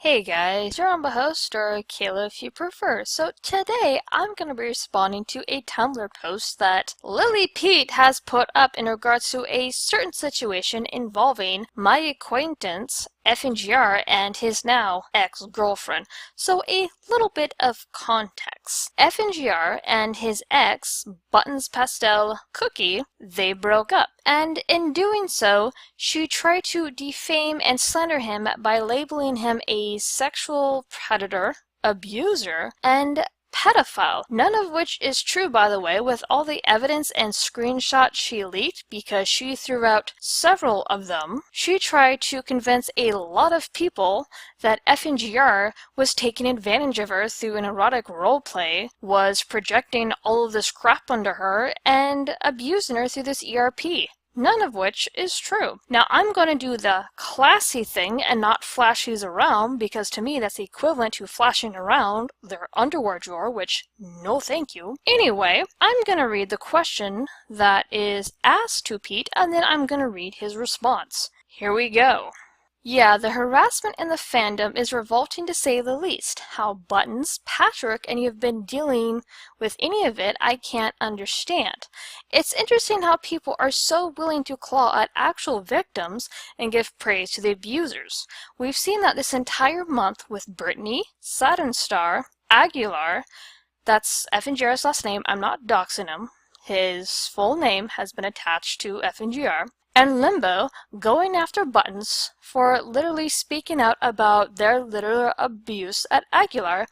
Hey guys, you're on the host, or Kayla if you prefer. So today I'm going to be responding to a Tumblr post that Lily Peet has put up in regards to a certain situation involving my acquaintance FNGR and his now ex-girlfriend. So a little bit of context. FNGR and his ex, Buttons Pastel Cookie, they broke up. And in doing so, she tried to defame and slander him by labeling him a sexual predator, abuser, and pedophile. None of which is true, by the way, with all the evidence and screenshots she leaked, because she threw out several of them. She tried to convince a lot of people that FNGR was taking advantage of her through an erotic roleplay, was projecting all of this crap onto her, and abusing her through this ERP. None of which is true. Now, I'm going to do the classy thing and not flash these around, because to me that's equivalent to flashing around their underwear drawer, which, no thank you. Anyway, I'm going to read the question that is asked to Pete, and then I'm going to read his response. Here we go. Yeah, the harassment in the fandom is revolting to say the least. How Buttons, Patrick, and you've been dealing with any of it, I can't understand. It's interesting how people are so willing to claw at actual victims and give praise to the abusers. We've seen that this entire month with Brittany, Saturn Star, Aguilar, that's FNGR's last name, I'm not doxing him, his full name has been attached to FNGR, and Limbo going after Buttons for literally speaking out about their literal abuse at Aguilar.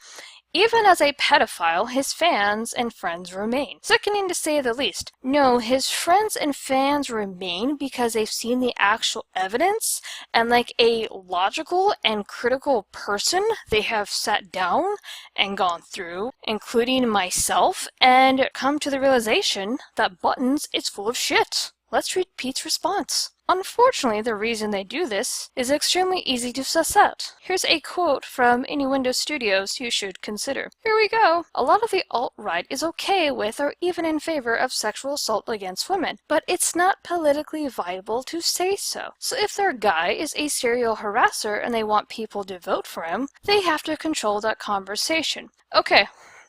Even as a pedophile, his fans and friends remain. Sickening to say the least. No, his friends and fans remain because they've seen the actual evidence, and like a logical and critical person, they have sat down and gone through, including myself, and come to the realization that Buttons is full of shit. Let's read Pete's response. Unfortunately, the reason they do this is extremely easy to suss out. Here's a quote from Innuendo Studios you should consider. Here we go. A lot of the alt-right is okay with or even in favor of sexual assault against women, but it's not politically viable to say so. So if their guy is a serial harasser and they want people to vote for him, they have to control that conversation. Okay.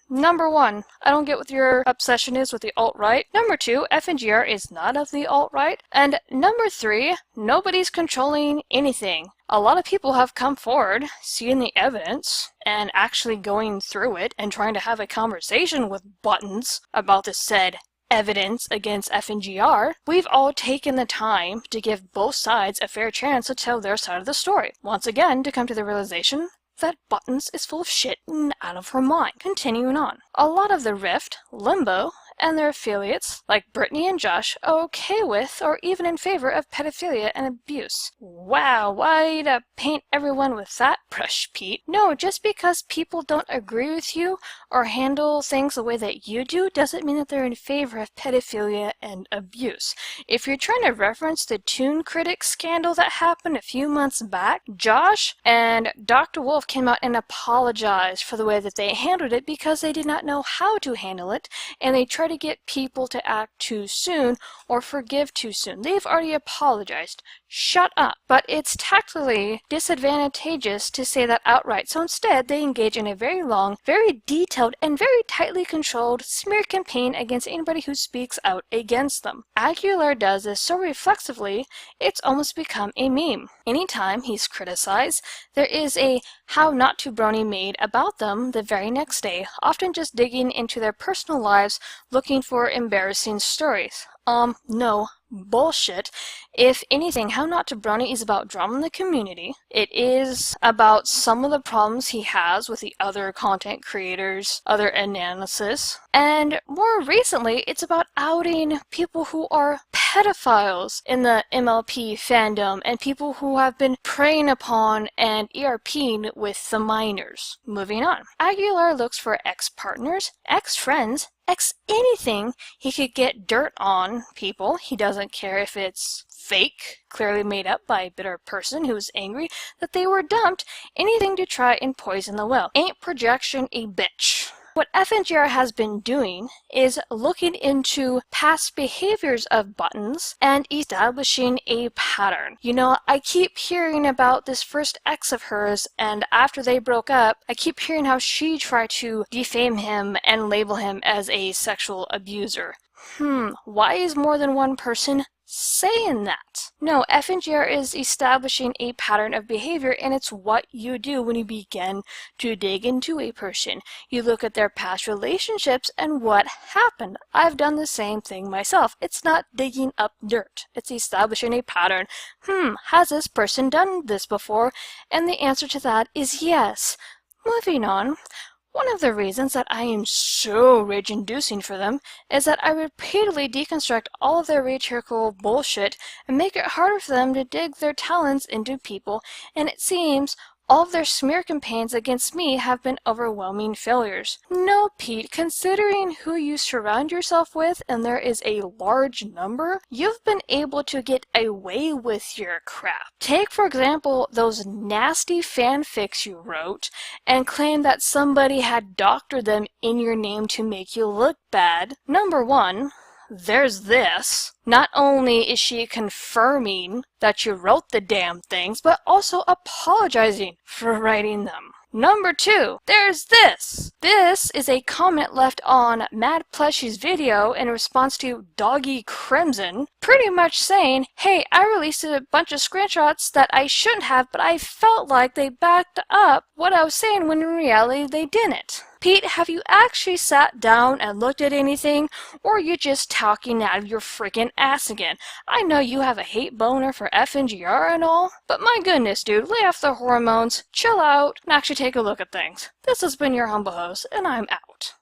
Number one, I don't get what your obsession is with the alt-right. Number two, FNGR is not of the alt-right. And number three, nobody's controlling anything. A lot of people have come forward, seeing the evidence, and actually going through it and trying to have a conversation with Buttons about the said evidence against FNGR. We've all taken the time to give both sides a fair chance to tell their side of the story. Once again, to come to the realization that Buttons is full of shit and out of her mind. Continuing on. A lot of the Rift, Limbo, and their affiliates, like Brittany and Josh, are okay with or even in favor of pedophilia and abuse. Wow, why to paint everyone with that brush, Pete? No, just because people don't agree with you or handle things the way that you do doesn't mean that they're in favor of pedophilia and abuse. If you're trying to reference the Toon Critic scandal that happened a few months back, Josh and Dr. Wolf came out and apologized for the way that they handled it because they did not know how to handle it, and they tried to get people to act too soon or forgive too soon. They've already apologized. Shut up. But it's tactically disadvantageous to say that outright, so instead they engage in a very long, very detailed, and very tightly controlled smear campaign against anybody who speaks out against them. Aguilar does this so reflexively, it's almost become a meme. Anytime he's criticized, there is a how not to brony made about them the very next day, often just digging into their personal lives, looking for embarrassing stories. No. Bullshit. If anything, How Not to Brony is about drama in the community. It is about some of the problems he has with the other content creators, other analysis, and more recently, it's about outing people who are pedophiles in the MLP fandom and people who have been preying upon and ERPing with the minors. Moving on. Aguilar looks for ex-partners, ex-friends, anything he could get dirt on people. He doesn't care if it's fake, clearly made up by a bitter person who is angry that they were dumped, anything to try and poison the well. Ain't projection a bitch? What FNGR has been doing is looking into past behaviors of buttons and establishing a pattern. You know, I keep hearing about this first ex of hers, and after they broke up, I keep hearing how she tried to defame him and label him as a sexual abuser. Why is more than one person saying that? No, FNGR is establishing a pattern of behavior, and it's what you do when you begin to dig into a person. You look at their past relationships and what happened. I've done the same thing myself. It's not digging up dirt. It's establishing a pattern. Has this person done this before? And the answer to that is yes. Moving on. One of the reasons that I am so rage-inducing for them is that I repeatedly deconstruct all of their rhetorical bullshit and make it harder for them to dig their talents into people, and it seems all of their smear campaigns against me have been overwhelming failures. No, Pete, considering who you surround yourself with, and there is a large number, you've been able to get away with your crap. Take, for example, those nasty fanfics you wrote and claim that somebody had doctored them in your name to make you look bad. Number one, there's this. Not only is she confirming that you wrote the damn things, but also apologizing for writing them. Number two, there's this. This is a comment left on Mad Plushie's video in response to Doggy Crimson, pretty much saying, hey, I released a bunch of screenshots that I shouldn't have, but I felt like they backed up what I was saying when in reality they didn't. Pete, have you actually sat down and looked at anything, or are you just talking out of your freaking ass again? I know you have a hate boner for FNGR and all, but my goodness, dude, lay off the hormones, chill out, and actually take a look at things. This has been your humble host, and I'm out.